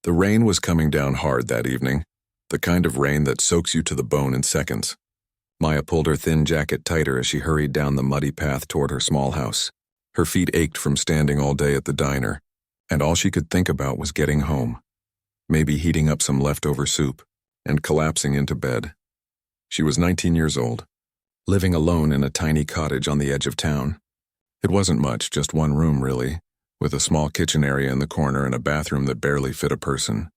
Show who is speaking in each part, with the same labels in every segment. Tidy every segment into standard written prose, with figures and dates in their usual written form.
Speaker 1: The rain was coming down hard that evening, the kind of rain that soaks you to the bone in seconds. Maya pulled her thin jacket tighter as she hurried down the muddy path toward her small house. Her feet ached from standing all day at the diner, and all she could think about was getting home, maybe heating up some leftover soup, and collapsing into bed. She was 19 years old, living alone in a tiny cottage on the edge of town. It wasn't much, just one room really, with a small kitchen area in the corner and a bathroom that barely fit a person.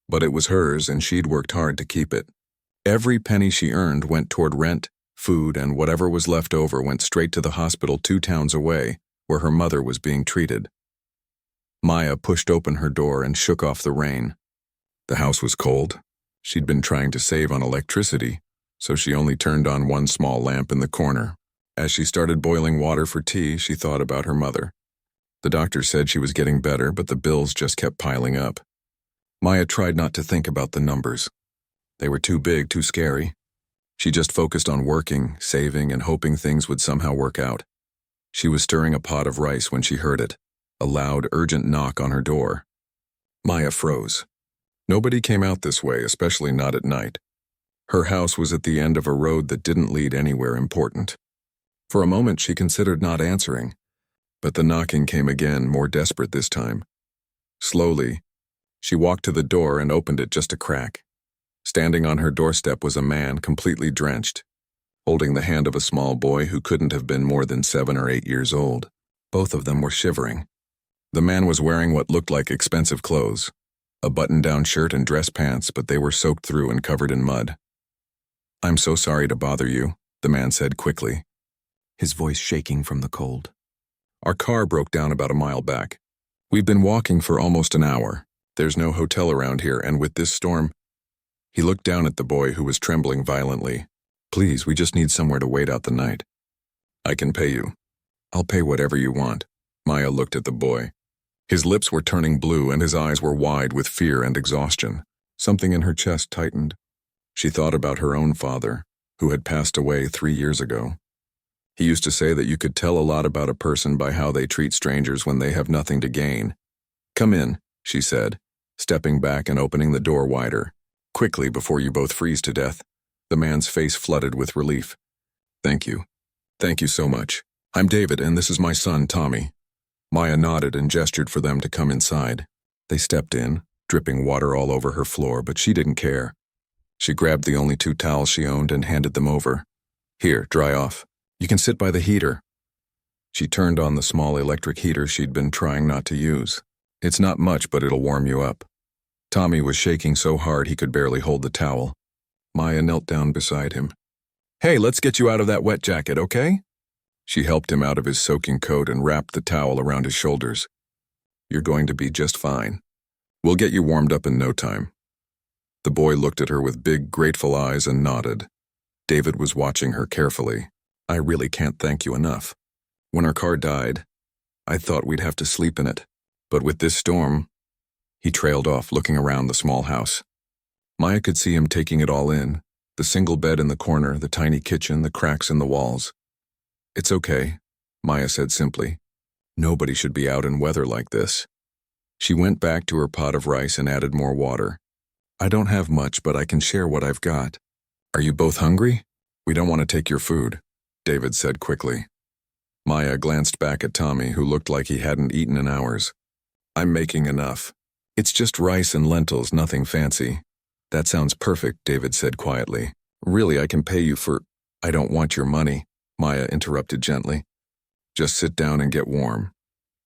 Speaker 1: But it was hers, and she'd worked hard to keep it. Every penny she earned went toward rent, food, and whatever was left over went straight to the hospital 2 towns away, where her mother was being treated. Maya pushed open her door and shook off the rain. The house was cold. She'd been trying to save on electricity, so she only turned on one small lamp in the corner. As she started boiling water for tea, she thought about her mother. The doctor said she was getting better, but the bills just kept piling up. Maya tried not to think about the numbers. They were too big, too scary. She just focused on working, saving, and hoping things would somehow work out. She was stirring a pot of rice when she heard it, a loud, urgent knock on her door. Maya froze. Nobody came out this way, especially not at night. Her house was at the end of a road that didn't lead anywhere important. For a moment, she considered not answering, but the knocking came again, more desperate this time. Slowly, she walked to the door and opened it just a crack. Standing on her doorstep was a man, completely drenched, holding the hand of a small boy who couldn't have been more than 7 or 8 years old. Both of them were shivering. The man was wearing what looked like expensive clothes, a button-down shirt and dress pants, but they were soaked through and covered in mud. "I'm so sorry to bother you," the man said quickly, his voice shaking from the cold. "Our car broke down about a mile back. We've been walking for almost an hour. There's no hotel around here, and with this storm..." He looked down at the boy who was trembling violently. "Please, we just need somewhere to wait out the night." "I can pay you." "I'll pay whatever you want." Maya looked at the boy. His lips were turning blue and his eyes were wide with fear and exhaustion. Something in her chest tightened. She thought about her own father, who had passed away 3 years ago. He used to say that you could tell a lot about a person by how they treat strangers when they have nothing to gain. "Come in," she said, stepping back and opening the door wider. "Quickly, before you both freeze to death." The man's face flooded with relief. "Thank you. Thank you so much. I'm David, and this is my son, Tommy." Maya nodded and gestured for them to come inside. They stepped in, dripping water all over her floor, but she didn't care. She grabbed the only 2 towels she owned and handed them over. "Here, dry off. You can sit by the heater." She turned on the small electric heater she'd been trying not to use. "It's not much, but it'll warm you up." Tommy was shaking so hard he could barely hold the towel. Maya knelt down beside him. "Hey, let's get you out of that wet jacket, okay?" She helped him out of his soaking coat and wrapped the towel around his shoulders. "You're going to be just fine. We'll get you warmed up in no time." The boy looked at her with big, grateful eyes and nodded. David was watching her carefully. "I really can't thank you enough. When our car died, I thought we'd have to sleep in it. But with this storm..." He trailed off, looking around the small house. Maya could see him taking it all in, the single bed in the corner, the tiny kitchen, the cracks in the walls. "It's okay," Maya said simply. "Nobody should be out in weather like this." She went back to her pot of rice and added more water. "I don't have much, but I can share what I've got." "Are you both hungry?" "We don't want to take your food," David said quickly. Maya glanced back at Tommy, who looked like he hadn't eaten in hours. "I'm making enough. It's just rice and lentils, nothing fancy." "That sounds perfect," David said quietly. "Really, I can pay you for..." "I don't want your money," Maya interrupted gently. "Just sit down and get warm."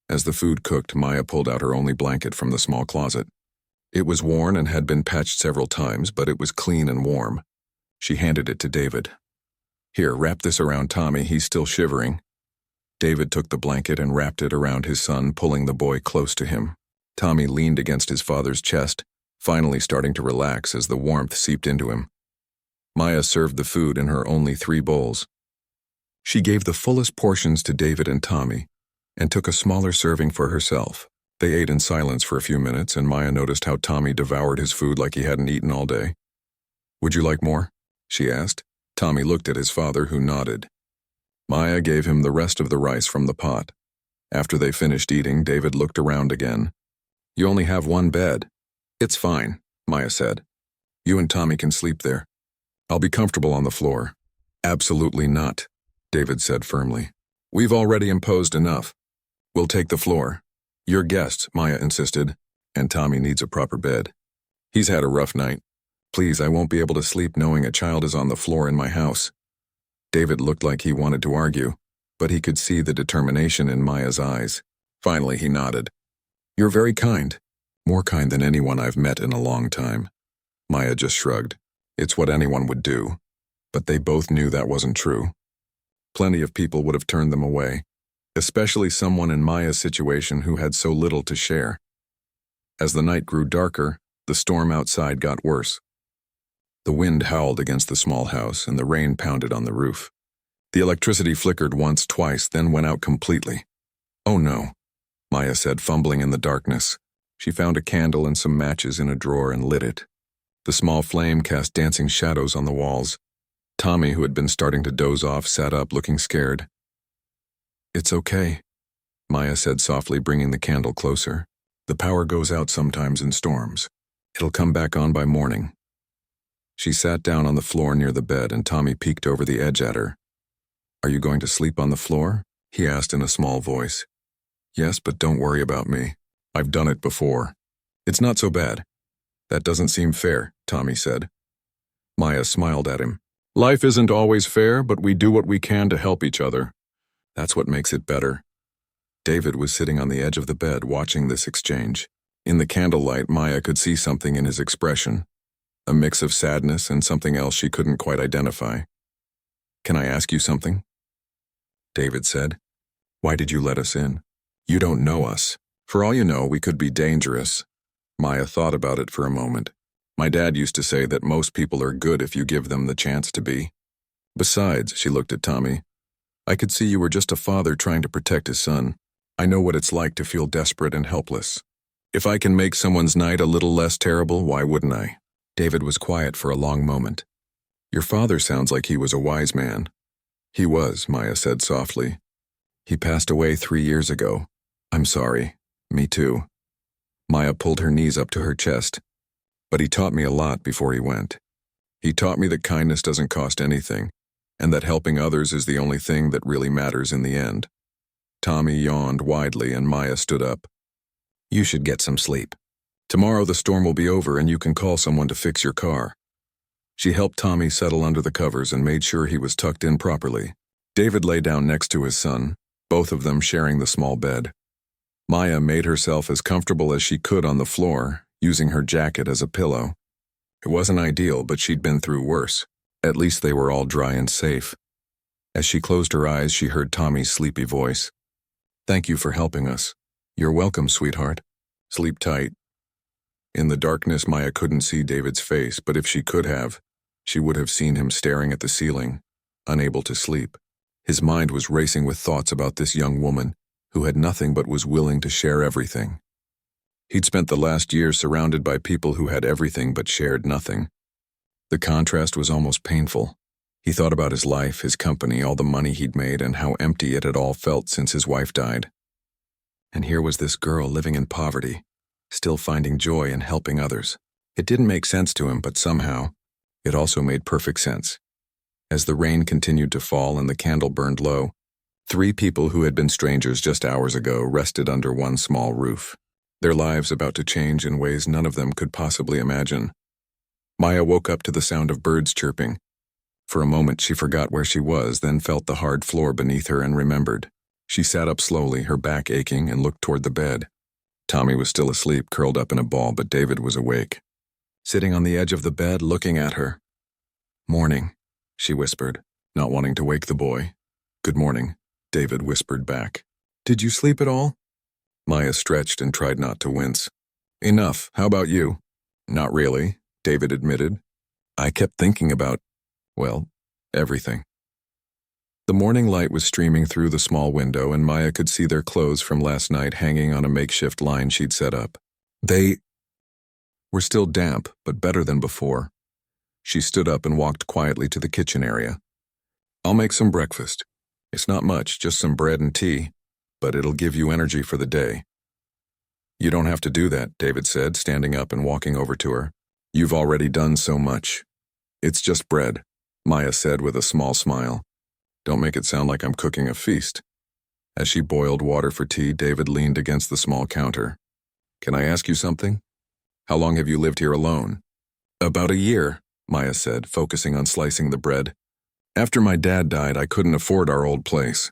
Speaker 1: As the food cooked, Maya pulled out her only blanket from the small closet. It was worn and had been patched several times, but it was clean and warm. She handed it to David. "Here, wrap this around Tommy, he's still shivering." David took the blanket and wrapped it around his son, pulling the boy close to him. Tommy leaned against his father's chest, finally starting to relax as the warmth seeped into him. Maya served the food in her only 3 bowls. She gave the fullest portions to David and Tommy, and took a smaller serving for herself. They ate in silence for a few minutes, and Maya noticed how Tommy devoured his food like he hadn't eaten all day. "Would you like more?" she asked. Tommy looked at his father, who nodded. Maya gave him the rest of the rice from the pot. After they finished eating, David looked around again. "You only have 1 bed. It's fine, Maya said. You and Tommy can sleep there. I'll be comfortable on the floor. Absolutely not, David said firmly. We've already imposed enough. We'll take the floor. You're guests, Maya insisted, and Tommy needs a proper bed. He's had a rough night. Please, I won't be able to sleep knowing a child is on the floor in my house. David looked like he wanted to argue, but he could see the determination in Maya's eyes. Finally, he nodded. You're very kind. More kind than anyone I've met in a long time. Maya just shrugged. It's what anyone would do. But they both knew that wasn't true. Plenty of people would have turned them away, especially someone in Maya's situation who had so little to share. As the night grew darker, the storm outside got worse. The wind howled against the small house and the rain pounded on the roof. The electricity flickered once, twice, then went out completely. Oh no, Maya said, fumbling in the darkness. She found a candle and some matches in a drawer and lit it. The small flame cast dancing shadows on the walls. Tommy, who had been starting to doze off, sat up looking scared. It's okay, Maya said softly, bringing the candle closer. The power goes out sometimes in storms. It'll come back on by morning. She sat down on the floor near the bed and Tommy peeked over the edge at her. Are you going to sleep on the floor? He asked in a small voice. Yes, but don't worry about me. I've done it before. It's not so bad. That doesn't seem fair, Tommy said. Maya smiled at him. Life isn't always fair, but we do what we can to help each other. That's what makes it better. David was sitting on the edge of the bed watching this exchange. In the candlelight, Maya could see something in his expression. A mix of sadness and something else she couldn't quite identify. Can I ask you something? David said. Why did you let us in? You don't know us. For all you know, we could be dangerous. Maya thought about it for a moment. My dad used to say that most people are good if you give them the chance to be. Besides, she looked at Tommy, I could see you were just a father trying to protect his son. I know what it's like to feel desperate and helpless. If I can make someone's night a little less terrible, why wouldn't I? David was quiet for a long moment. Your father sounds like he was a wise man. He was, Maya said softly. He passed away 3 years ago. I'm sorry. Me too. Maya pulled her knees up to her chest. But he taught me a lot before he went. He taught me that kindness doesn't cost anything, and that helping others is the only thing that really matters in the end. Tommy yawned widely and Maya stood up. You should get some sleep. Tomorrow the storm will be over and you can call someone to fix your car. She helped Tommy settle under the covers and made sure he was tucked in properly. David lay down next to his son, both of them sharing the small bed. Maya made herself as comfortable as she could on the floor, using her jacket as a pillow. It wasn't ideal, but she'd been through worse. At least they were all dry and safe. As she closed her eyes, she heard Tommy's sleepy voice. Thank you for helping us. You're welcome, sweetheart. Sleep tight. In the darkness, Maya couldn't see David's face, but if she could have, she would have seen him staring at the ceiling, unable to sleep. His mind was racing with thoughts about this young woman who had nothing but was willing to share everything. He'd spent the last year surrounded by people who had everything but shared nothing. The contrast was almost painful. He thought about his life, his company, all the money he'd made, and how empty it had all felt since his wife died. And here was this girl living in poverty, still finding joy in helping others. It didn't make sense to him, but somehow, it also made perfect sense. As the rain continued to fall and the candle burned low, 3 people who had been strangers just hours ago rested under one small roof, their lives about to change in ways none of them could possibly imagine. Maya woke up to the sound of birds chirping. For a moment she forgot where she was, then felt the hard floor beneath her and remembered. She sat up slowly, her back aching, and looked toward the bed. Tommy was still asleep, curled up in a ball, but David was awake, sitting on the edge of the bed, looking at her. Morning, she whispered, not wanting to wake the boy. Good morning, David whispered back. Did you sleep at all? Maya stretched and tried not to wince. Enough, how about you? Not really, David admitted. I kept thinking about, well, everything. The morning light was streaming through the small window and Maya could see their clothes from last night hanging on a makeshift line she'd set up. They were still damp, but better than before. She stood up and walked quietly to the kitchen area. I'll make some breakfast. It's not much, just some bread and tea, but it'll give you energy for the day. You don't have to do that, David said, standing up and walking over to her. You've already done so much. It's just bread, Maya said with a small smile. Don't make it sound like I'm cooking a feast. As she boiled water for tea, David leaned against the small counter. Can I ask you something? How long have you lived here alone? About a year, Maya said, focusing on slicing the bread. After my dad died, I couldn't afford our old place.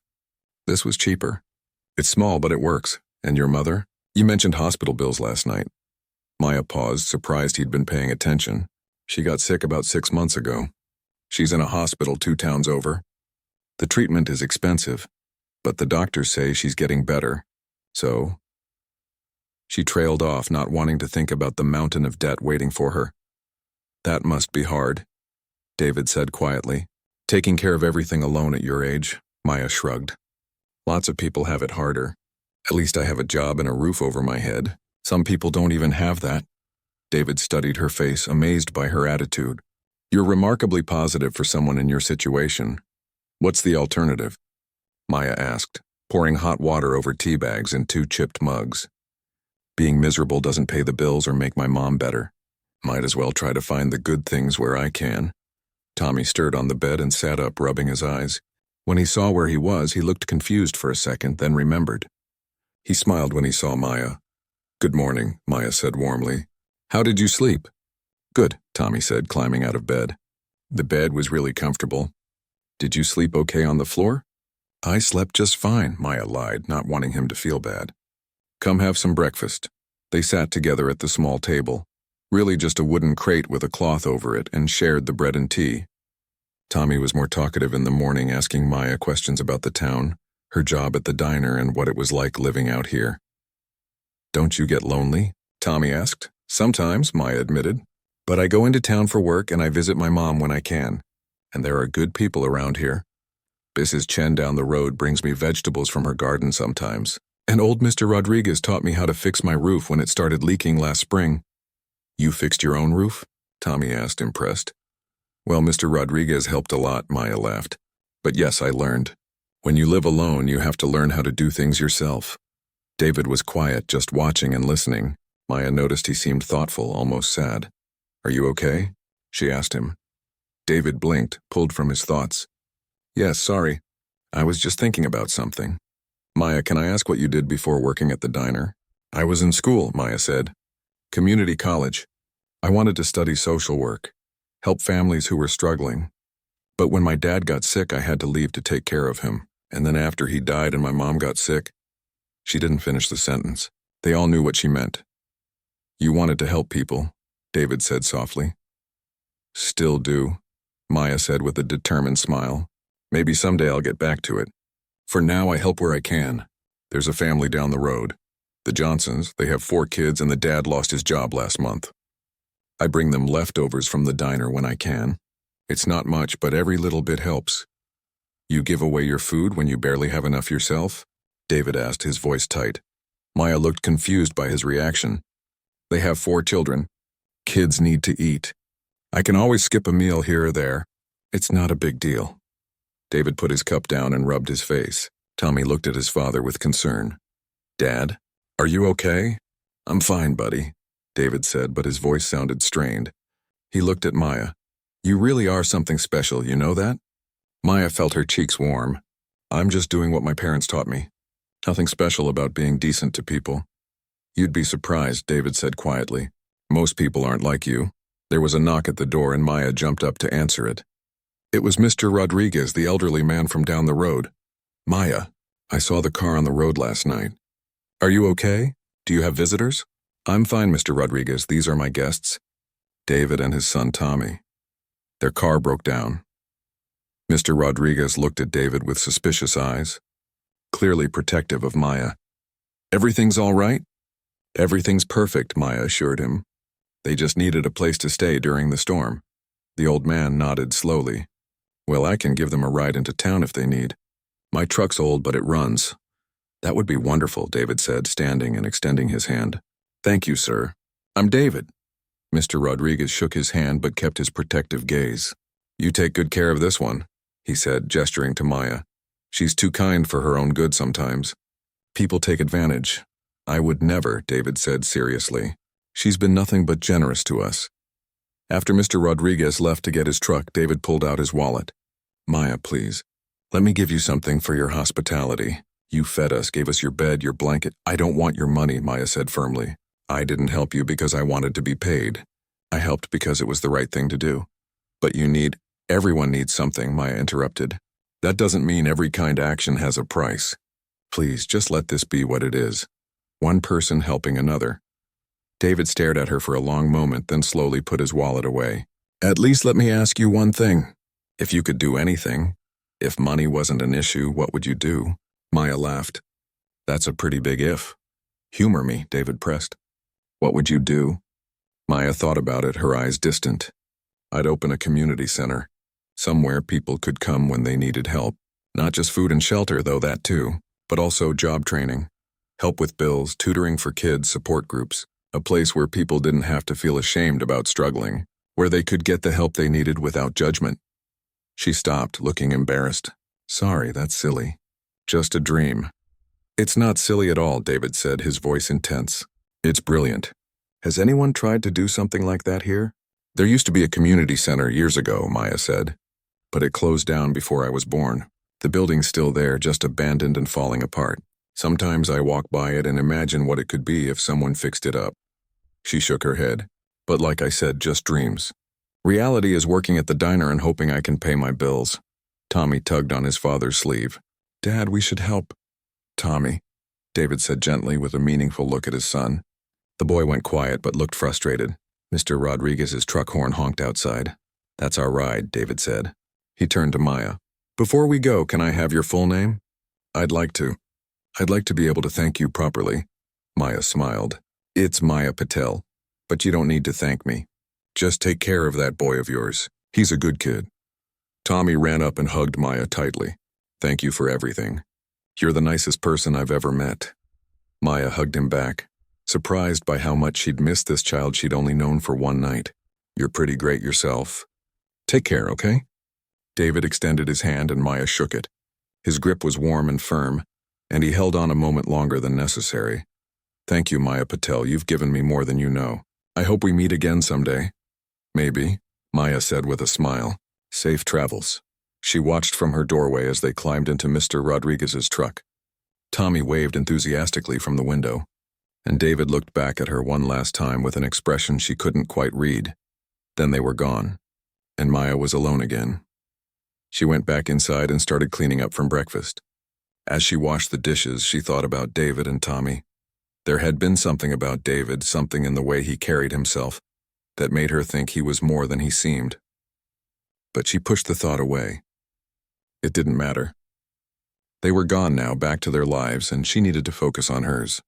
Speaker 1: This was cheaper. It's small, but it works. And your mother? You mentioned hospital bills last night. Maya paused, surprised he'd been paying attention. She got sick about 6 months ago. She's in a hospital 2 towns over. The treatment is expensive, but the doctors say she's getting better. So, she trailed off, not wanting to think about the mountain of debt waiting for her. That must be hard, David said quietly. Taking care of everything alone at your age, Maya shrugged. Lots of people have it harder. At least I have a job and a roof over my head. Some people don't even have that. David studied her face, amazed by her attitude. You're remarkably positive for someone in your situation. What's the alternative? Maya asked, pouring hot water over tea bags in 2 chipped mugs. Being miserable doesn't pay the bills or make my mom better. Might as well try to find the good things where I can. Tommy stirred on the bed and sat up, rubbing his eyes. When he saw where he was, he looked confused for a second, then remembered. He smiled when he saw Maya. Good morning, Maya said warmly. How did you sleep? Good, Tommy said, climbing out of bed. The bed was really comfortable. Did you sleep okay on the floor? I slept just fine, Maya lied, not wanting him to feel bad. Come have some breakfast. They sat together at the small table, really just a wooden crate with a cloth over it, and shared the bread and tea. Tommy was more talkative in the morning, asking Maya questions about the town, her job at the diner, and what it was like living out here. Don't you get lonely? Tommy asked. Sometimes, Maya admitted. But I go into town for work and I visit my mom when I can. And there are good people around here. Mrs. Chen down the road brings me vegetables from her garden sometimes. And old Mr. Rodriguez taught me how to fix my roof when it started leaking last spring. You fixed your own roof? Tommy asked, impressed. Well, Mr. Rodriguez helped a lot, Maya laughed. But yes, I learned. When you live alone, you have to learn how to do things yourself. David was quiet, just watching and listening. Maya noticed he seemed thoughtful, almost sad. Are you okay? She asked him. David blinked, pulled from his thoughts. Yes, sorry. I was just thinking about something. Maya, can I ask what you did before working at the diner? I was in school, Maya said. Community college. I wanted to study social work, help families who were struggling. But when my dad got sick, I had to leave to take care of him. And then after he died and my mom got sick, she didn't finish the sentence. They all knew what she meant. You wanted to help people, David said softly. Still do, Maya said with a determined smile. Maybe someday I'll get back to it. For now, I help where I can. There's a family down the road. The Johnsons, they have 4 kids and the dad lost his job last month. I bring them leftovers from the diner when I can. It's not much, but every little bit helps. You give away your food when you barely have enough yourself? David asked, his voice tight. Maya looked confused by his reaction. They have 4 children. Kids need to eat. I can always skip a meal here or there. It's not a big deal. David put his cup down and rubbed his face. Tommy looked at his father with concern. Dad, are you okay? I'm fine, buddy, David said, but his voice sounded strained. He looked at Maya. You really are something special, you know that? Maya felt her cheeks warm. I'm just doing what my parents taught me. Nothing special about being decent to people. You'd be surprised, David said quietly. Most people aren't like you. There was a knock at the door and Maya jumped up to answer it. It was Mr. Rodriguez, the elderly man from down the road. Maya, I saw the car on the road last night. Are you okay? Do you have visitors? I'm fine, Mr. Rodriguez. These are my guests. David and his son Tommy. Their car broke down. Mr. Rodriguez looked at David with suspicious eyes, clearly protective of Maya. Everything's all right? Everything's perfect, Maya assured him. They just needed a place to stay during the storm. The old man nodded slowly. Well, I can give them a ride into town if they need. My truck's old, but it runs. That would be wonderful, David said, standing and extending his hand. Thank you, sir. I'm David. Mr. Rodriguez shook his hand but kept his protective gaze. You take good care of this one, he said, gesturing to Maya. She's too kind for her own good sometimes. People take advantage. I would never, David said seriously. She's been nothing but generous to us. After Mr. Rodriguez left to get his truck, David pulled out his wallet. Maya, please. Let me give you something for your hospitality. You fed us, gave us your bed, your blanket. I don't want your money, Maya said firmly. I didn't help you because I wanted to be paid. I helped because it was the right thing to do. But everyone needs something, Maya interrupted. That doesn't mean every kind action has a price. Please, just let this be what it is. One person helping another. David stared at her for a long moment, then slowly put his wallet away. At least let me ask you one thing. If you could do anything, if money wasn't an issue, what would you do? Maya laughed. That's a pretty big if. Humor me, David pressed. What would you do? Maya thought about it, her eyes distant. I'd open a community center. Somewhere people could come when they needed help. Not just food and shelter, though that too, but also job training. Help with bills, tutoring for kids, support groups. A place where people didn't have to feel ashamed about struggling, where they could get the help they needed without judgment. She stopped, looking embarrassed. Sorry, that's silly. Just a dream. It's not silly at all, David said, his voice intense. It's brilliant. Has anyone tried to do something like that here? There used to be a community center years ago, Maya said. But it closed down before I was born. The building's still there, just abandoned and falling apart. Sometimes I walk by it and imagine what it could be if someone fixed it up. She shook her head. But like I said, just dreams. Reality is working at the diner and hoping I can pay my bills. Tommy tugged on his father's sleeve. Dad, we should help. Tommy, David said gently with a meaningful look at his son. The boy went quiet but looked frustrated. Mr. Rodriguez's truck horn honked outside. That's our ride, David said. He turned to Maya. Before we go, can I have your full name? I'd like to be able to thank you properly. Maya smiled. It's Maya Patel, but you don't need to thank me. Just take care of that boy of yours. He's a good kid. Tommy ran up and hugged Maya tightly. Thank you for everything. You're the nicest person I've ever met. Maya hugged him back, surprised by how much she'd missed this child she'd only known for one night. You're pretty great yourself. Take care, okay? David extended his hand and Maya shook it. His grip was warm and firm, and he held on a moment longer than necessary. Thank you, Maya Patel. You've given me more than you know. I hope we meet again someday. Maybe, Maya said with a smile. Safe travels. She watched from her doorway as they climbed into Mr. Rodriguez's truck. Tommy waved enthusiastically from the window, and David looked back at her one last time with an expression she couldn't quite read. Then they were gone, and Maya was alone again. She went back inside and started cleaning up from breakfast. As she washed the dishes, she thought about David and Tommy. There had been something about David, something in the way he carried himself, that made her think he was more than he seemed. But she pushed the thought away. It didn't matter. They were gone now, back to their lives, and she needed to focus on hers.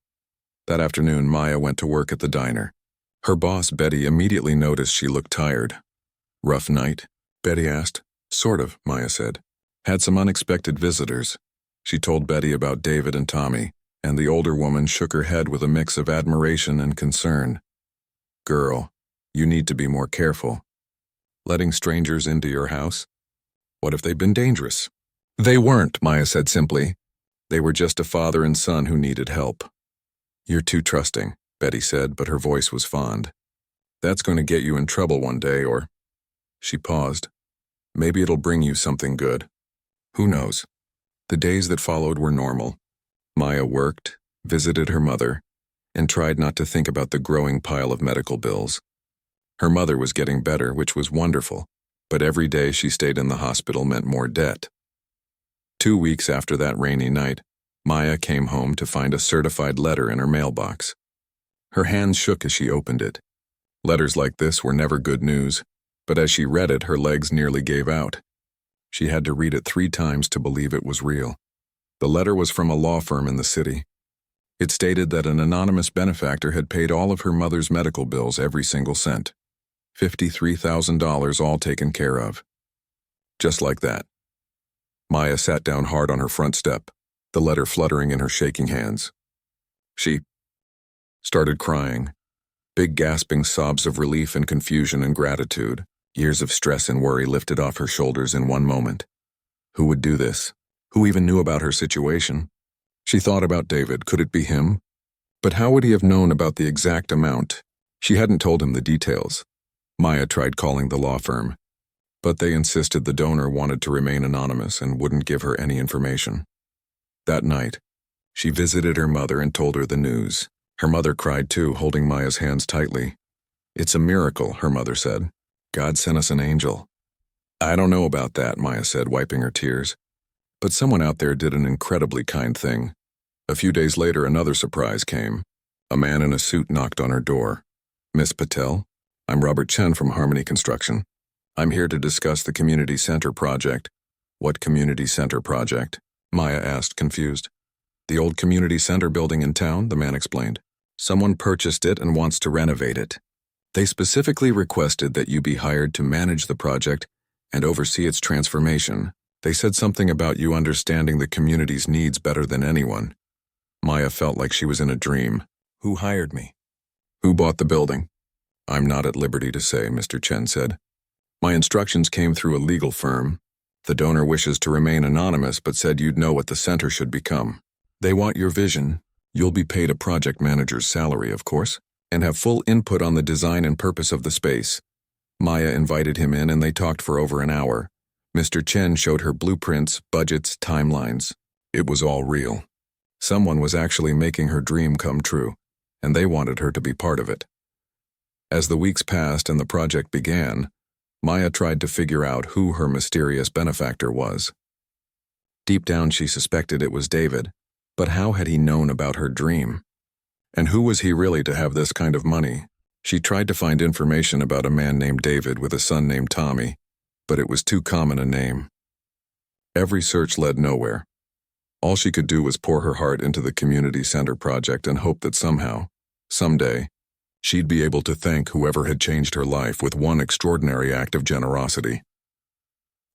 Speaker 1: That afternoon, Maya went to work at the diner. Her boss, Betty, immediately noticed she looked tired. Rough night? Betty asked. Sort of, Maya said. Had some unexpected visitors. She told Betty about David and Tommy, and the older woman shook her head with a mix of admiration and concern. Girl, you need to be more careful. Letting strangers into your house? What if they've been dangerous? They weren't, Maya said simply. They were just a father and son who needed help. You're too trusting, Betty said, but her voice was fond. That's going to get you in trouble one day, or... She paused. Maybe it'll bring you something good. Who knows? The days that followed were normal. Maya worked, visited her mother, and tried not to think about the growing pile of medical bills. Her mother was getting better, which was wonderful, but every day she stayed in the hospital meant more debt. 2 weeks after that rainy night, Maya came home to find a certified letter in her mailbox. Her hands shook as she opened it. Letters like this were never good news, but as she read it, her legs nearly gave out. She had to read it 3 times to believe it was real. The letter was from a law firm in the city. It stated that an anonymous benefactor had paid all of her mother's medical bills, every single cent. $53,000 all taken care of. Just like that. Maya sat down hard on her front step, the letter fluttering in her shaking hands. She started crying. Big gasping sobs of relief and confusion and gratitude. Years of stress and worry lifted off her shoulders in one moment. Who would do this? Who even knew about her situation? She thought about David. Could it be him? But how would he have known about the exact amount? She hadn't told him the details. Maya tried calling the law firm, but they insisted the donor wanted to remain anonymous and wouldn't give her any information. That night, she visited her mother and told her the news. Her mother cried too, holding Maya's hands tightly. "It's a miracle," her mother said. "God sent us an angel." "I don't know about that," Maya said, wiping her tears. "But someone out there did an incredibly kind thing." A few days later, another surprise came. A man in a suit knocked on her door. "Miss Patel, I'm Robert Chen from Harmony Construction. I'm here to discuss the community center project." "What community center project?" Maya asked, confused. "The old community center building in town," the man explained. "Someone purchased it and wants to renovate it. They specifically requested that you be hired to manage the project and oversee its transformation. They said something about you understanding the community's needs better than anyone." Maya felt like she was in a dream. "Who hired me? Who bought the building?" "I'm not at liberty to say," Mr. Chen said. "My instructions came through a legal firm. The donor wishes to remain anonymous but said you'd know what the center should become. They want your vision. You'll be paid a project manager's salary, of course, and have full input on the design and purpose of the space." Maya invited him in and they talked for over an hour. Mr. Chen showed her blueprints, budgets, timelines. It was all real. Someone was actually making her dream come true, and they wanted her to be part of it. As the weeks passed and the project began, Maya tried to figure out who her mysterious benefactor was. Deep down she suspected it was David, but how had he known about her dream? And who was he really to have this kind of money? She tried to find information about a man named David with a son named Tommy, but it was too common a name. Every search led nowhere. All she could do was pour her heart into the community center project and hope that somehow, someday, she'd be able to thank whoever had changed her life with one extraordinary act of generosity.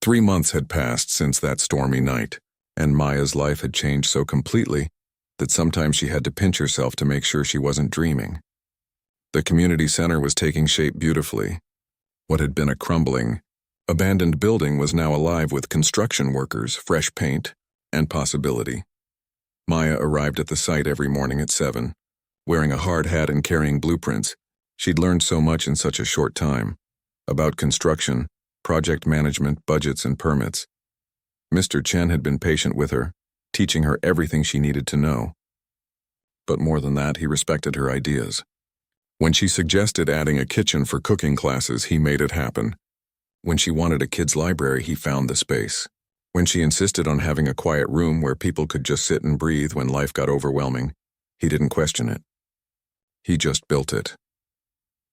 Speaker 1: 3 months had passed since that stormy night, and Maya's life had changed so completely that sometimes she had to pinch herself to make sure she wasn't dreaming. The community center was taking shape beautifully. What had been a crumbling, abandoned building was now alive with construction workers, fresh paint, and possibility. Maya arrived at the site every morning at 7. Wearing a hard hat and carrying blueprints, she'd learned so much in such a short time. About construction, project management, budgets, and permits. Mr. Chen had been patient with her, teaching her everything she needed to know. But more than that, he respected her ideas. When she suggested adding a kitchen for cooking classes, he made it happen. When she wanted a kids' library, he found the space. When she insisted on having a quiet room where people could just sit and breathe when life got overwhelming, he didn't question it. He just built it.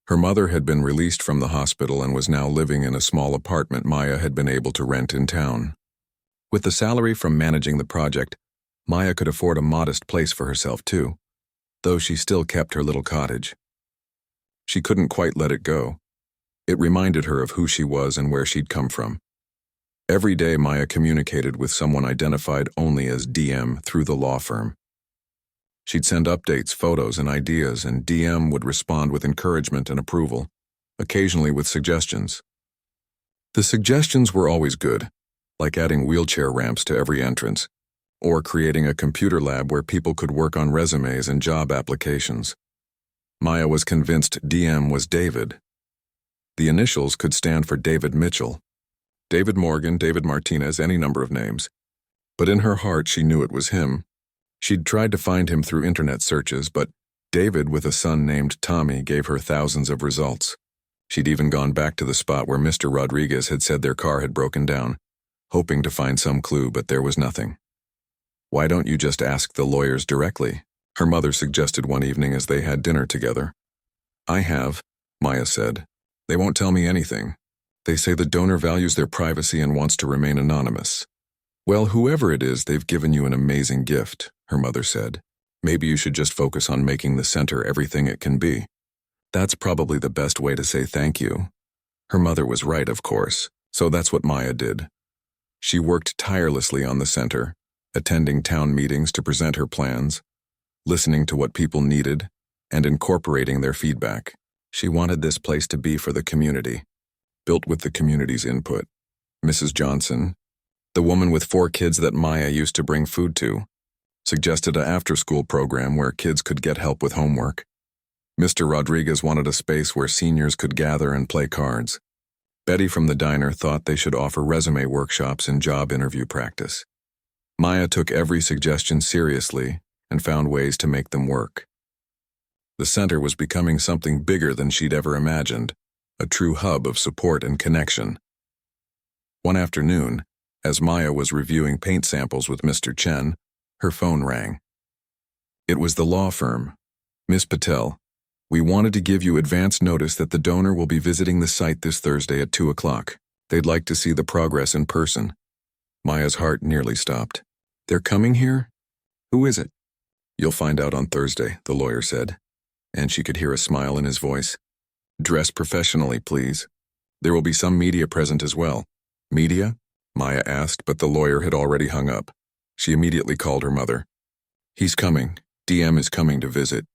Speaker 1: Her mother had been released from the hospital and was now living in a small apartment Maya had been able to rent in town. With the salary from managing the project, Maya could afford a modest place for herself too, though she still kept her little cottage. She couldn't quite let it go. It reminded her of who she was and where she'd come from. Every day Maya communicated with someone identified only as DM through the law firm. She'd send updates, photos, and ideas, and DM would respond with encouragement and approval, occasionally with suggestions. The suggestions were always good, like adding wheelchair ramps to every entrance, or creating a computer lab where people could work on resumes and job applications. Maya was convinced DM was David. The initials could stand for David Mitchell, David Morgan, David Martinez, any number of names. But in her heart she knew it was him. She'd tried to find him through internet searches, but David with a son named Tommy gave her thousands of results. She'd even gone back to the spot where Mr. Rodriguez had said their car had broken down, hoping to find some clue, but there was nothing. "Why don't you just ask the lawyers directly?" her mother suggested one evening as they had dinner together. "I have," Maya said. "They won't tell me anything. They say the donor values their privacy and wants to remain anonymous." "Well, whoever it is, they've given you an amazing gift," her mother said. "Maybe you should just focus on making the center everything it can be. That's probably the best way to say thank you." Her mother was right, of course, so that's what Maya did. She worked tirelessly on the center, attending town meetings to present her plans, listening to what people needed, and incorporating their feedback. She wanted this place to be for the community, built with the community's input. Mrs. Johnson, the woman with 4 kids that Maya used to bring food to, suggested an after-school program where kids could get help with homework. Mr. Rodriguez wanted a space where seniors could gather and play cards. Betty from the diner thought they should offer resume workshops and job interview practice. Maya took every suggestion seriously and found ways to make them work. The center was becoming something bigger than she'd ever imagined, a true hub of support and connection. One afternoon, as Maya was reviewing paint samples with Mr. Chen, her phone rang. It was the law firm. Miss Patel, we wanted to give you advance notice that the donor will be visiting the site this Thursday at 2 o'clock. They'd like to see the progress in person. Maya's heart nearly stopped. They're coming here? Who is it? You'll find out on Thursday, the lawyer said, and she could hear a smile in his voice. Dress professionally, please. There will be some media present as well. Media? Maya asked, but the lawyer had already hung up. She immediately called her mother. He's coming. DM is coming to visit.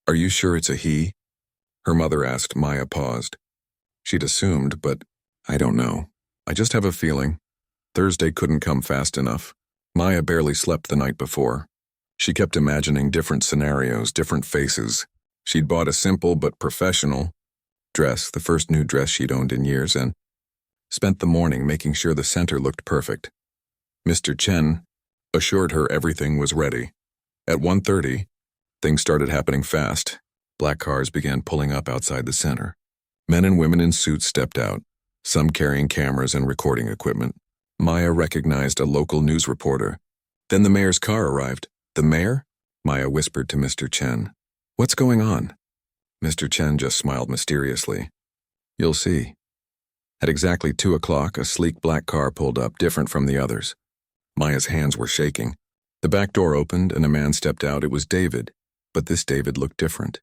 Speaker 1: Are you sure it's a he? Her mother asked. Maya paused. She'd assumed, but I don't know. I just have a feeling. Thursday couldn't come fast enough. Maya barely slept the night before. She kept imagining different scenarios, different faces. She'd bought a simple but professional dress, the first new dress she'd owned in years, and spent the morning making sure the center looked perfect. Mr. Chen assured her everything was ready. At 1:30, things started happening fast. Black cars began pulling up outside the center. Men and women in suits stepped out, some carrying cameras and recording equipment. Maya recognized a local news reporter. Then the mayor's car arrived. The mayor? Maya whispered to Mr. Chen. What's going on? Mr. Chen just smiled mysteriously. You'll see. At exactly 2 o'clock, a sleek black car pulled up, different from the others. Maya's hands were shaking. The back door opened and a man stepped out. It was David, but this David looked different.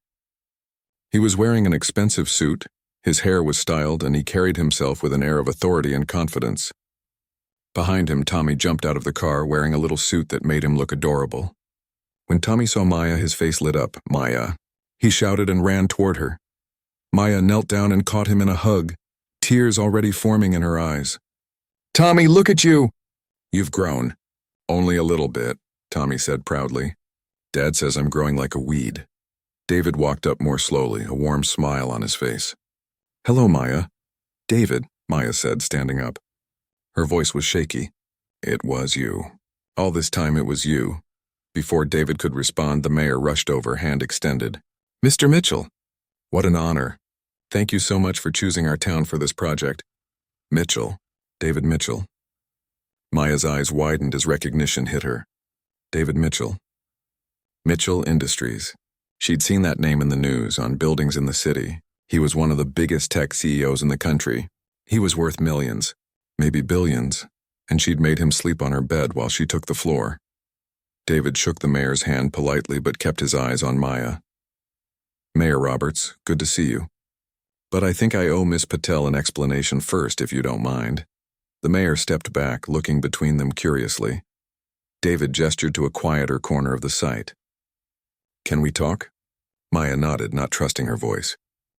Speaker 1: He was wearing an expensive suit, his hair was styled, and he carried himself with an air of authority and confidence. Behind him, Tommy jumped out of the car wearing a little suit that made him look adorable. When Tommy saw Maya, his face lit up. Maya. He shouted and ran toward her. Maya knelt down and caught him in a hug, tears already forming in her eyes. Tommy, look at you! You've grown. Only a little bit, Tommy said proudly. Dad says I'm growing like a weed. David walked up more slowly, a warm smile on his face. Hello, Maya. David, Maya said, standing up. Her voice was shaky. It was you. All this time it was you. Before David could respond, the mayor rushed over, hand extended. Mr. Mitchell. What an honor. Thank you so much for choosing our town for this project. Mitchell. David Mitchell. Maya's eyes widened as recognition hit her. David Mitchell. Mitchell Industries. She'd seen that name in the news, on buildings in the city. He was one of the biggest tech CEOs in the country. He was worth millions, maybe billions, and she'd made him sleep on her bed while she took the floor. David shook the mayor's hand politely but kept his eyes on Maya. Mayor Roberts, good to see you. But I think I owe Miss Patel an explanation first, if you don't mind. The mayor stepped back, looking between them curiously. David gestured to a quieter corner of the site. Can we talk? Maya nodded, not trusting her voice.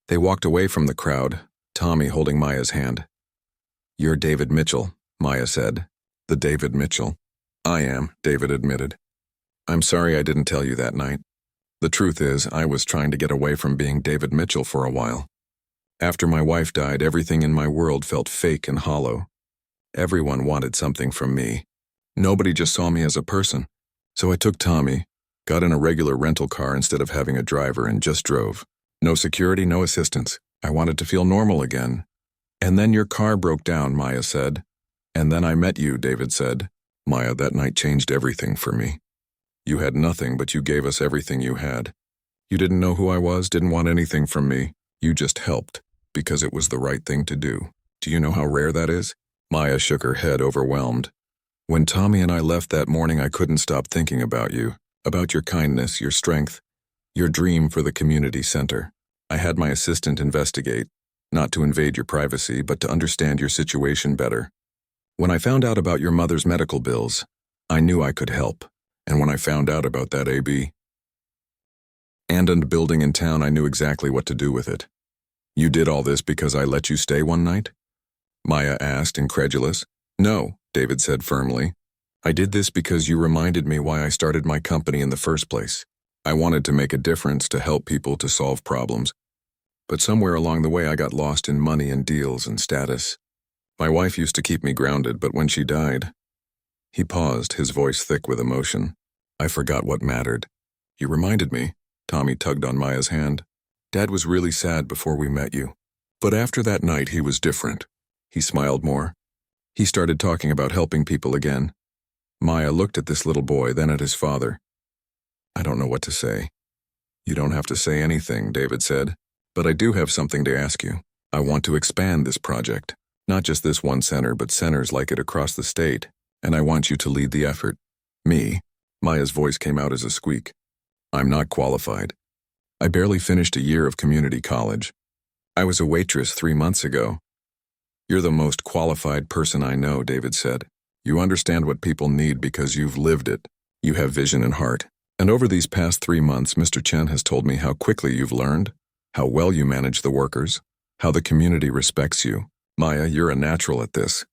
Speaker 1: They walked away from the crowd, Tommy holding Maya's hand. You're David Mitchell, Maya said. The David Mitchell. I am, David admitted. I'm sorry I didn't tell you that night. The truth is, I was trying to get away from being David Mitchell for a while. After my wife died, everything in my world felt fake and hollow. Everyone wanted something from me. Nobody just saw me as a person. So I took Tommy, got in a regular rental car instead of having a driver, and just drove. No security, no assistance. I wanted to feel normal again. And then your car broke down, Maya said. And then I met you, David said. Maya, that night changed everything for me. You had nothing, but you gave us everything you had. You didn't know who I was, didn't want anything from me. You just helped, because it was the right thing to do. Do you know how rare that is? Maya shook her head, overwhelmed. When Tommy and I left that morning, I couldn't stop thinking about you, about your kindness, your strength, your dream for the community center. I had my assistant investigate, not to invade your privacy, but to understand your situation better. When I found out about your mother's medical bills, I knew I could help. And when I found out about that AB and a building in town, I knew exactly what to do with it. You did all this because I let you stay one night? Maya asked, incredulous. No, David said firmly. I did this because you reminded me why I started my company in the first place. I wanted to make a difference, to help people, to solve problems. But somewhere along the way I got lost in money and deals and status. My wife used to keep me grounded, but when she died..." He paused, his voice thick with emotion. "I forgot what mattered. You reminded me." Tommy tugged on Maya's hand. "Dad was really sad before we met you. But after that night he was different." He smiled more. He started talking about helping people again. Maya looked at this little boy, then at his father. "I don't know what to say." "You don't have to say anything," David said. "But I do have something to ask you. I want to expand this project. Not just this one center, but centers like it across the state. And I want you to lead the effort." "Me?" Maya's voice came out as a squeak. "I'm not qualified. I barely finished a year of community college. I was a waitress 3 months ago." "You're the most qualified person I know," David said. "You understand what people need because you've lived it. You have vision and heart. And over these past 3 months, Mr. Chen has told me how quickly you've learned, how well you manage the workers, how the community respects you. Maya, you're a natural at this.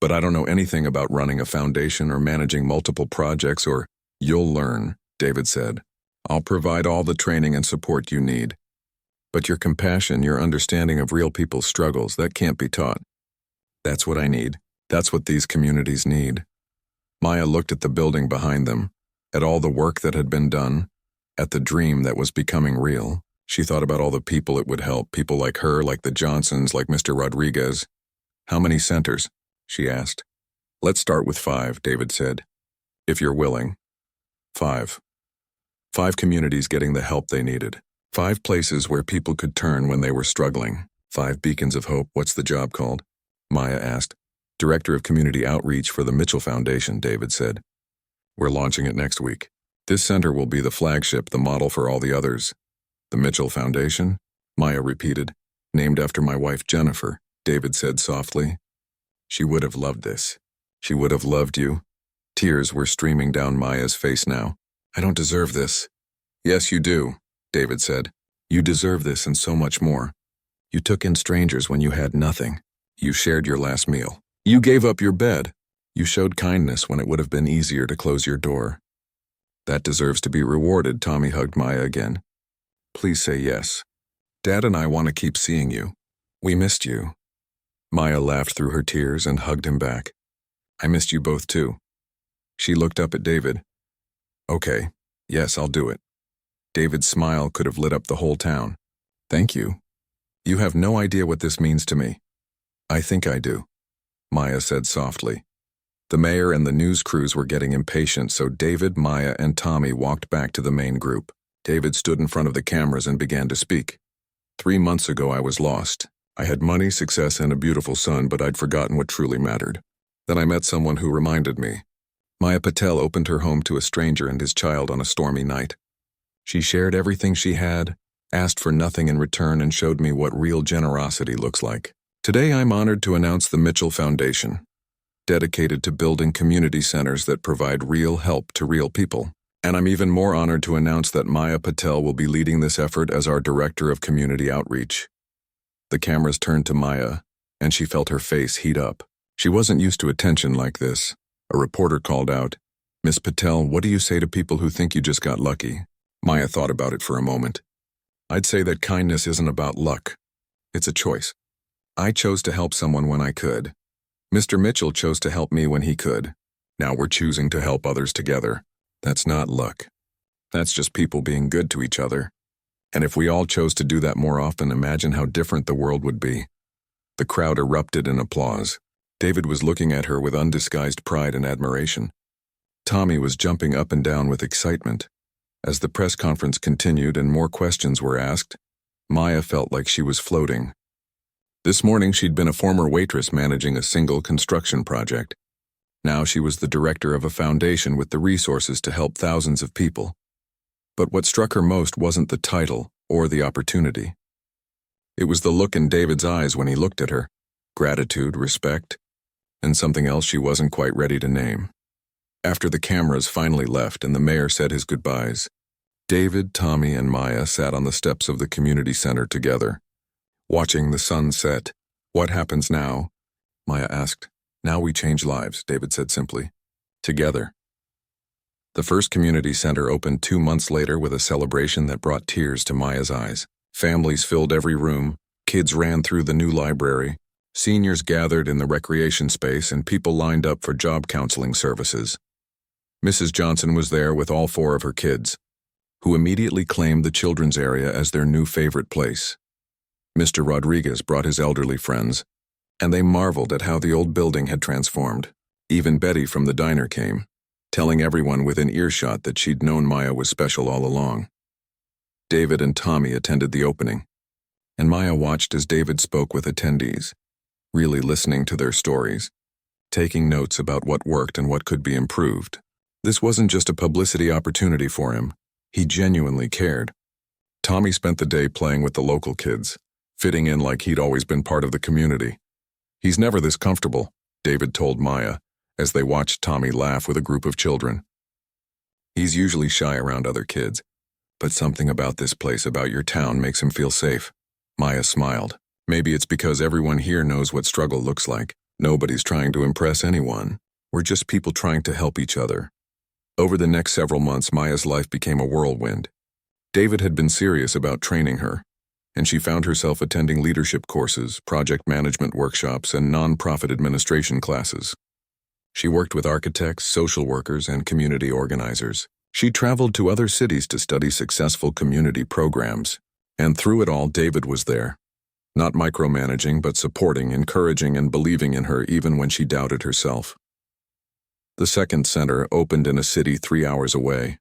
Speaker 1: But I don't know anything about running a foundation or managing multiple projects or..." "You'll learn," David said. "I'll provide all the training and support you need. But your compassion, your understanding of real people's struggles, that can't be taught. That's what I need. That's what these communities need." Maya looked at the building behind them, at all the work that had been done, at the dream that was becoming real. She thought about all the people it would help, people like her, like the Johnsons, like Mr. Rodriguez. "How many centers?" she asked. "Let's start with 5, David said. "If you're willing." 5. 5 communities getting the help they needed. 5 places where people could turn when they were struggling. 5 beacons of hope. "What's the job called?" Maya asked. "Director of Community Outreach for the Mitchell Foundation," David said. "We're launching it next week. This center will be the flagship, the model for all the others." "The Mitchell Foundation?" Maya repeated. "Named after my wife Jennifer," David said softly. "She would have loved this. She would have loved you." Tears were streaming down Maya's face now. "I don't deserve this." "Yes, you do," David said. "You deserve this and so much more. You took in strangers when you had nothing. You shared your last meal. You gave up your bed. You showed kindness when it would have been easier to close your door. That deserves to be rewarded." Tommy hugged Maya again. "Please say yes. Dad and I want to keep seeing you. We missed you." Maya laughed through her tears and hugged him back. "I missed you both too." She looked up at David. "Okay, yes, I'll do it." David's smile could have lit up the whole town. "Thank you. You have no idea what this means to me." "I think I do," Maya said softly. The mayor and the news crews were getting impatient, so David, Maya, and Tommy walked back to the main group. David stood in front of the cameras and began to speak. 3 months ago I was lost. I had money, success, and a beautiful son, but I'd forgotten what truly mattered. Then I met someone who reminded me. Maya Patel opened her home to a stranger and his child on a stormy night. She shared everything she had, asked for nothing in return, and showed me what real generosity looks like. Today I'm honored to announce the Mitchell Foundation, dedicated to building community centers that provide real help to real people. And I'm even more honored to announce that Maya Patel will be leading this effort as our Director of Community Outreach. The cameras turned to Maya, and she felt her face heat up. She wasn't used to attention like this. A reporter called out, "Miss Patel, what do you say to people who think you just got lucky?" Maya thought about it for a moment. "I'd say that kindness isn't about luck. It's a choice. I chose to help someone when I could. Mr. Mitchell chose to help me when he could. Now we're choosing to help others together. That's not luck. That's just people being good to each other. And if we all chose to do that more often, imagine how different the world would be." The crowd erupted in applause. David was looking at her with undisguised pride and admiration. Tommy was jumping up and down with excitement. As the press conference continued and more questions were asked, Maya felt like she was floating. This morning she'd been a former waitress managing a single construction project. Now she was the director of a foundation with the resources to help thousands of people. But what struck her most wasn't the title or the opportunity. It was the look in David's eyes when he looked at her. Gratitude, respect, and something else she wasn't quite ready to name. After the cameras finally left and the mayor said his goodbyes, David, Tommy, and Maya sat on the steps of the community center together, watching the sun set. "What happens now?" Maya asked. "Now we change lives," David said simply. together. The first community center opened 2 months later with a celebration that brought tears to Maya's eyes. Families filled every room, kids ran through the new library, seniors gathered in the recreation space, and people lined up for job counseling services. Mrs. Johnson was there with all 4 of her kids, who immediately claimed the children's area as their new favorite place. Mr. Rodriguez brought his elderly friends, and they marveled at how the old building had transformed. Even Betty from the diner came, telling everyone within earshot that she'd known Maya was special all along. David and Tommy attended the opening, and Maya watched as David spoke with attendees, really listening to their stories, taking notes about what worked and what could be improved. This wasn't just a publicity opportunity for him. He genuinely cared. Tommy spent the day playing with the local kids, fitting in like he'd always been part of the community. "He's never this comfortable," David told Maya, as they watched Tommy laugh with a group of children. "He's usually shy around other kids, but something about this place, about your town, makes him feel safe." Maya smiled. "Maybe it's because everyone here knows what struggle looks like. Nobody's trying to impress anyone. We're just people trying to help each other." Over the next several months, Maya's life became a whirlwind. David had been serious about training her, and she found herself attending leadership courses, project management workshops, and nonprofit administration classes. She worked with architects, social workers, and community organizers. She traveled to other cities to study successful community programs, and through it all, David was there, not micromanaging, but supporting, encouraging, and believing in her even when she doubted herself. The second center opened in a city 3 hours away,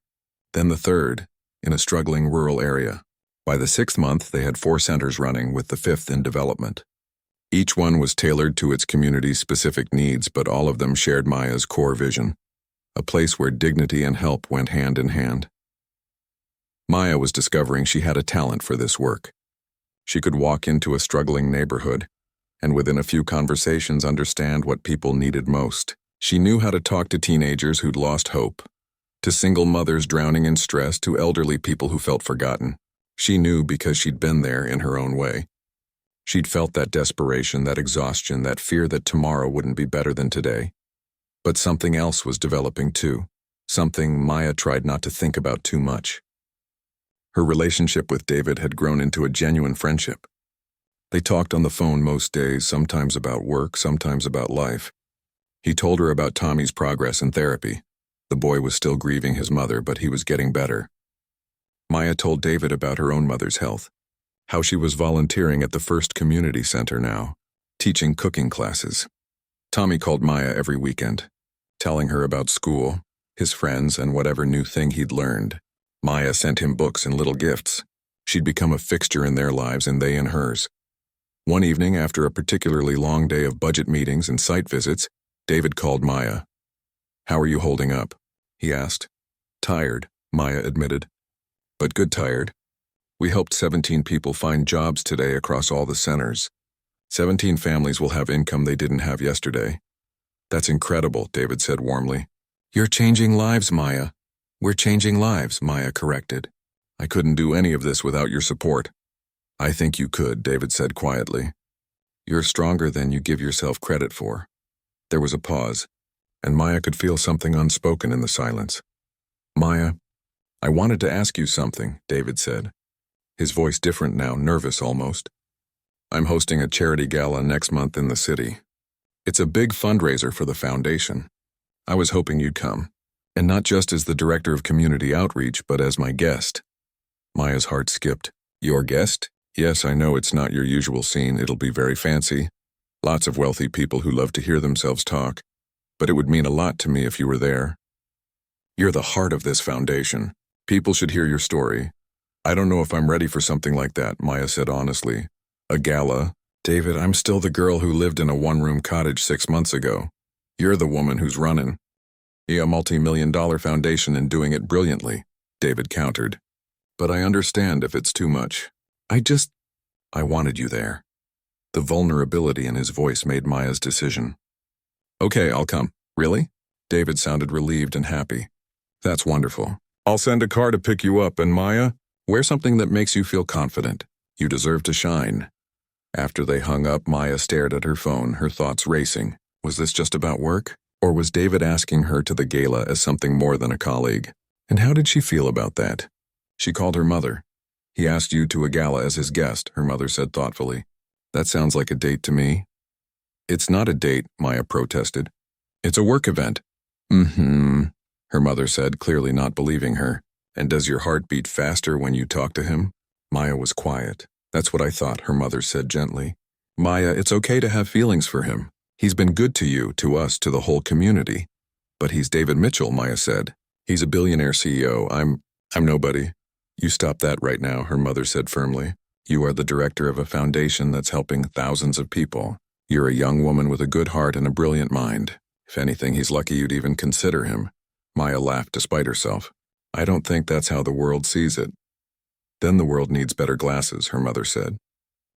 Speaker 1: then the third, in a struggling rural area. By the 6th month, they had 4 centers running, with the 5th in development. Each one was tailored to its community's specific needs, but all of them shared Maya's core vision, a place where dignity and help went hand in hand. Maya was discovering she had a talent for this work. She could walk into a struggling neighborhood, and within a few conversations understand what people needed most. She knew how to talk to teenagers who'd lost hope, to single mothers drowning in stress, to elderly people who felt forgotten. She knew because she'd been there in her own way. She'd felt that desperation, that exhaustion, that fear that tomorrow wouldn't be better than today. But something else was developing too, something Maya tried not to think about too much. Her relationship with David had grown into a genuine friendship. They talked on the phone most days, sometimes about work, sometimes about life. He told her about Tommy's progress in therapy. The boy was still grieving his mother, but he was getting better. Maya told David about her own mother's health, how she was volunteering at the first community center now, teaching cooking classes. Tommy called Maya every weekend, telling her about school, his friends, and whatever new thing he'd learned. Maya sent him books and little gifts. She'd become a fixture in their lives and they in hers. One evening, after a particularly long day of budget meetings and site visits, David called Maya. "How are you holding up?" he asked. "Tired," Maya admitted. "But good tired. We helped 17 people find jobs today across all the centers. 17 families will have income they didn't have yesterday." "That's incredible," David said warmly. "You're changing lives, Maya." "We're changing lives," Maya corrected. "I couldn't do any of this without your support." "I think you could," David said quietly. "You're stronger than you give yourself credit for." There was a pause, and Maya could feel something unspoken in the silence. "Maya, I wanted to ask you something," David said, his voice different now, nervous almost. "I'm hosting a charity gala next month in the city. It's a big fundraiser for the foundation. I was hoping you'd come, and not just as the director of community outreach, but as my guest." Maya's heart skipped. "Your guest? Yes, I know it's not your usual scene. It'll be very fancy. Lots of wealthy people who love to hear themselves talk. But it would mean a lot to me if you were there. You're the heart of this foundation. People should hear your story." "I don't know if I'm ready for something like that," Maya said honestly. "A gala? David, I'm still the girl who lived in a one-room cottage 6 months ago. You're the woman who's running a multi-million-dollar foundation and doing it brilliantly," David countered. "But I understand if it's too much. I wanted you there." The vulnerability in his voice made Maya's decision. "Okay, I'll come." "Really?" David sounded relieved and happy. "That's wonderful. I'll send a car to pick you up, and Maya, wear something that makes you feel confident. You deserve to shine." After they hung up, Maya stared at her phone, her thoughts racing. Was this just about work? Or was David asking her to the gala as something more than a colleague? And how did she feel about that? She called her mother. He asked you to a gala as his guest, her mother said thoughtfully. That sounds like a date to me. It's not a date, Maya protested. It's a work event. Her mother said, clearly not believing her. And does your heart beat faster when you talk to him? Maya was quiet. That's what I thought, her mother said gently. Maya, it's okay to have feelings for him. He's been good to you, to us, to the whole community. But he's David Mitchell, Maya said. He's a billionaire CEO. I'm nobody. You stop that right now, her mother said firmly. You are the director of a foundation that's helping thousands of people. You're a young woman with a good heart and a brilliant mind. If anything, he's lucky you'd even consider him. Maya laughed despite herself. I don't think that's how the world sees it. Then the world needs better glasses, her mother said.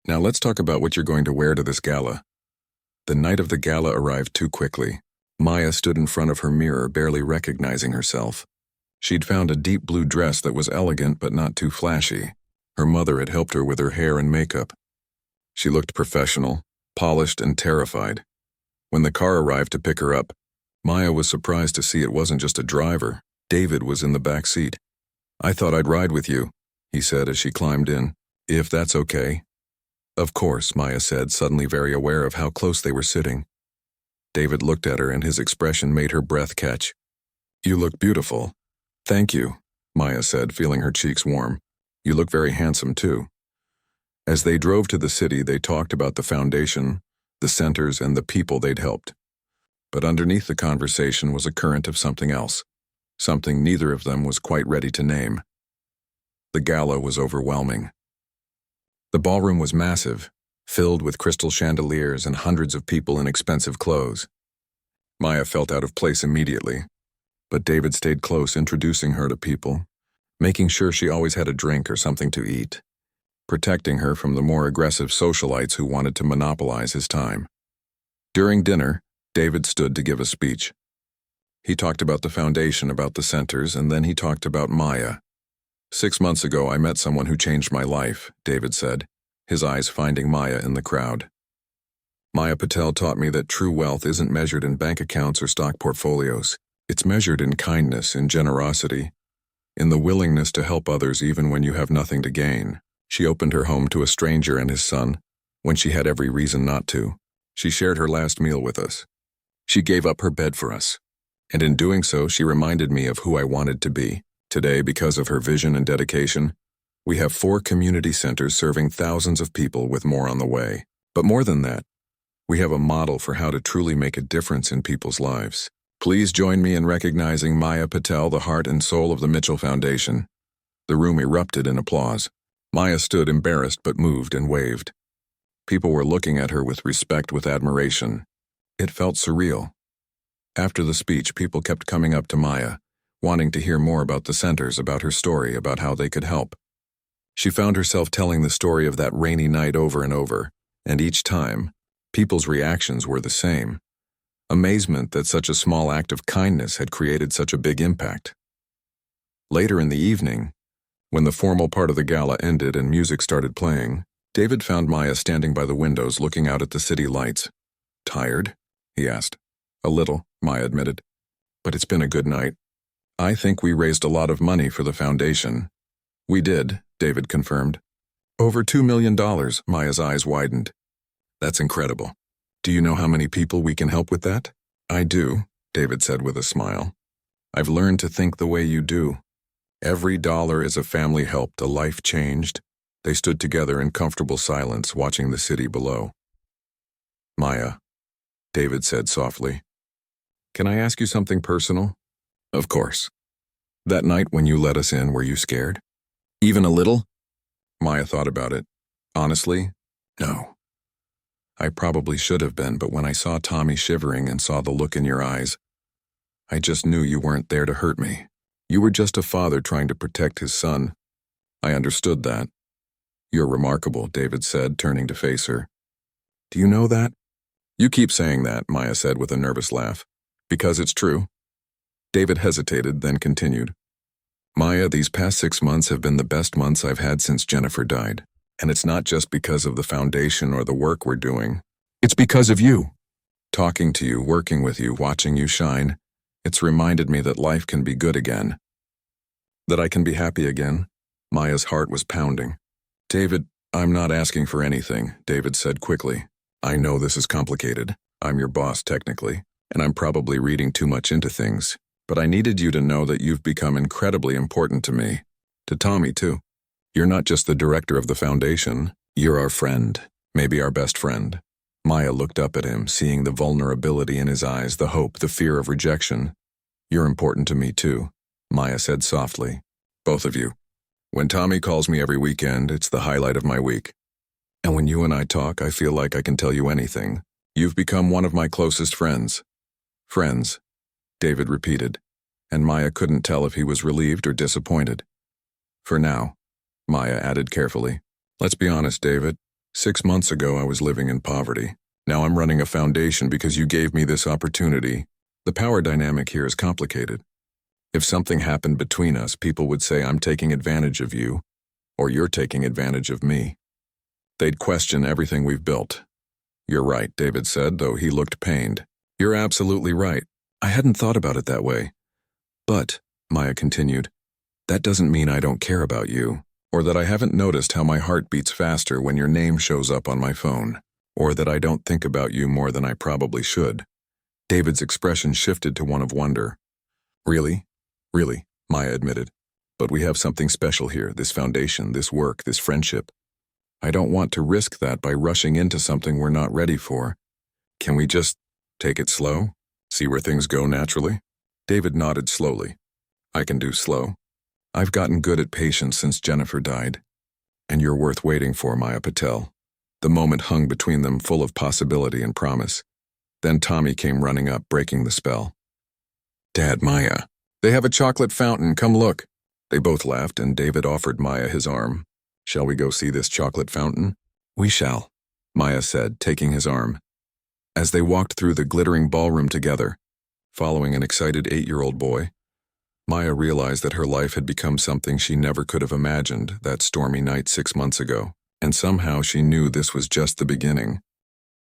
Speaker 1: Now let's talk about what you're going to wear to this gala. The night of the gala arrived too quickly. Maya stood in front of her mirror, barely recognizing herself. She'd found a deep blue dress that was elegant but not too flashy. Her mother had helped her with her hair and makeup. She looked professional, polished and terrified. When the car arrived to pick her up, Maya was surprised to see it wasn't just a driver. David was in the back seat. I thought I'd ride with you, he said as she climbed in. If that's okay. Of course, Maya said, suddenly very aware of how close they were sitting. David looked at her and his expression made her breath catch. You look beautiful. Thank you, Maya said, feeling her cheeks warm. You look very handsome too. As they drove to the city, they talked about the foundation, the centers, and the people they'd helped. But underneath the conversation was a current of something else, something neither of them was quite ready to name. The gala was overwhelming. The ballroom was massive, filled with crystal chandeliers and hundreds of people in expensive clothes. Maya felt out of place immediately, but David stayed close, introducing her to people, making sure she always had a drink or something to eat, protecting her from the more aggressive socialites who wanted to monopolize his time. During dinner, David stood to give a speech. He talked about the foundation, about the centers, and then he talked about Maya. 6 months ago, I met someone who changed my life, David said, his eyes finding Maya in the crowd. Maya Patel taught me that true wealth isn't measured in bank accounts or stock portfolios. It's measured in kindness, in generosity, in the willingness to help others even when you have nothing to gain. She opened her home to a stranger and his son, when she had every reason not to. She shared her last meal with us. She gave up her bed for us. And in doing so, she reminded me of who I wanted to be. Today, because of her vision and dedication, we have 4 community centers serving thousands of people with more on the way. But more than that, we have a model for how to truly make a difference in people's lives. Please join me in recognizing Maya Patel, the heart and soul of the Mitchell Foundation. The room erupted in applause. Maya stood embarrassed but moved and waved. People were looking at her with respect, with admiration. It felt surreal. After the speech, people kept coming up to Maya, wanting to hear more about the centers, about her story, about how they could help. She found herself telling the story of that rainy night over and over, and each time, people's reactions were the same. Amazement that such a small act of kindness had created such a big impact. Later in the evening, when the formal part of the gala ended and music started playing, David found Maya standing by the windows looking out at the city lights. Tired? He asked. A little, Maya admitted. But it's been a good night. I think we raised a lot of money for the foundation. We did, David confirmed. Over $2 million, Maya's eyes widened. That's incredible. Do you know how many people we can help with that? I do, David said with a smile. I've learned to think the way you do. Every dollar is a family helped, a life changed. They stood together in comfortable silence, watching the city below. Maya, David said softly, can I ask you something personal? Of course. That night when you let us in, were you scared? Even a little? Maya thought about it. Honestly, no. I probably should have been, but when I saw Tommy shivering and saw the look in your eyes, I just knew you weren't there to hurt me. You were just a father trying to protect his son. I understood that. You're remarkable, David said, turning to face her. Do you know that? You keep saying that, Maya said with a nervous laugh. Because it's true. David hesitated, then continued. Maya, these past 6 months have been the best months I've had since Jennifer died. And it's not just because of the foundation or the work we're doing. It's because of you. Talking to you, working with you, watching you shine, it's reminded me that life can be good again. That I can be happy again. Maya's heart was pounding. David, I'm not asking for anything, David said quickly. I know this is complicated. I'm your boss technically, and I'm probably reading too much into things. But I needed you to know that you've become incredibly important to me. To Tommy, too. You're not just the director of the foundation. You're our friend. Maybe our best friend. Maya looked up at him, seeing the vulnerability in his eyes, the hope, the fear of rejection. You're important to me, too, Maya said softly. Both of you. When Tommy calls me every weekend, it's the highlight of my week. And when you and I talk, I feel like I can tell you anything. You've become one of my closest friends. Friends, David repeated, and Maya couldn't tell if he was relieved or disappointed. For now, Maya added carefully. Let's be honest, David. 6 months ago, I was living in poverty. Now I'm running a foundation because you gave me this opportunity. The power dynamic here is complicated. If something happened between us, people would say I'm taking advantage of you, or you're taking advantage of me. They'd question everything we've built. You're right, David said, though he looked pained. You're absolutely right. I hadn't thought about it that way. But, Maya continued, that doesn't mean I don't care about you, or that I haven't noticed how my heart beats faster when your name shows up on my phone, or that I don't think about you more than I probably should. David's expression shifted to one of wonder. Really? Really, Maya admitted. But we have something special here, this foundation, this work, this friendship. I don't want to risk that by rushing into something we're not ready for. Can we just take it slow? See where things go naturally? David nodded slowly. I can do slow. I've gotten good at patience since Jennifer died. And you're worth waiting for, Maya Patel. The moment hung between them, full of possibility and promise. Then Tommy came running up, breaking the spell. Dad, Maya, they have a chocolate fountain, come look. They both laughed, and David offered Maya his arm. Shall we go see this chocolate fountain? We shall, Maya said, taking his arm. As they walked through the glittering ballroom together, following an excited 8-year-old boy, Maya realized that her life had become something she never could have imagined that stormy night 6 months ago, and somehow she knew this was just the beginning.